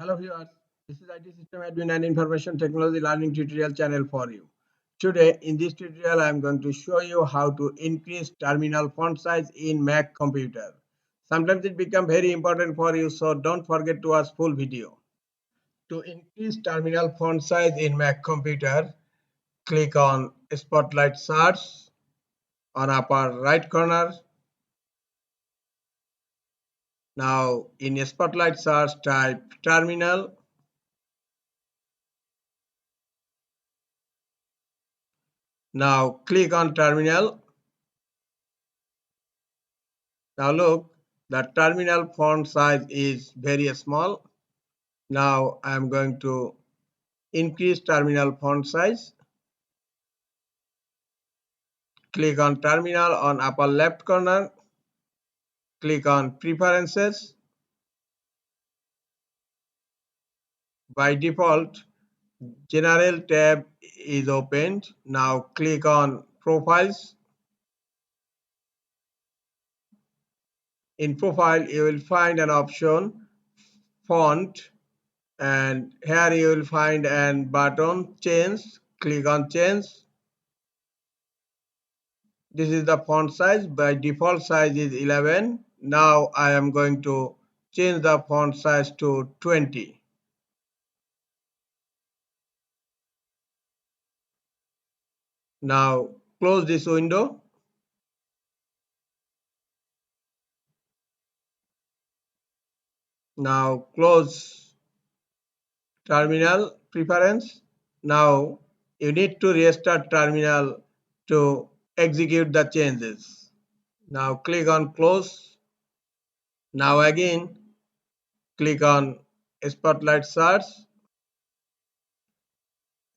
Hello viewers, this is IT System Admin and Information Technology Learning tutorial channel for you. Today in this tutorial I am going to show you how to increase terminal font size in Mac computer. Sometimes it becomes very important for you, so don't forget to watch full video. To increase terminal font size in Mac computer, click on Spotlight Search on upper right corner. Now in Spotlight Search type terminal. Now click on terminal. Now look, the terminal font size is very small. Now I am going to increase terminal font size. Click on terminal on upper left corner. Click on preferences. By default, general tab is opened. Now click on profiles. In profile, you will find an option font, and here you will find an button change. Click on change. This is the font size. By default size is 11. Now I am going to change the font size to 20. Now close this window. Now close terminal preference. Now you need to restart terminal to execute the changes. Now click on close. Now again click on Spotlight Search.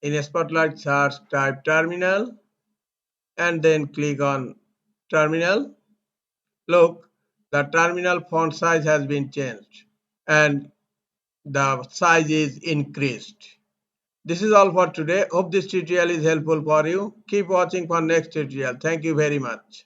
In Spotlight Search type terminal and then click on terminal. Look, the terminal font size has been changed and the size is increased. This is all for today. Hope this tutorial is helpful for you. Keep watching for next tutorial. Thank you very much.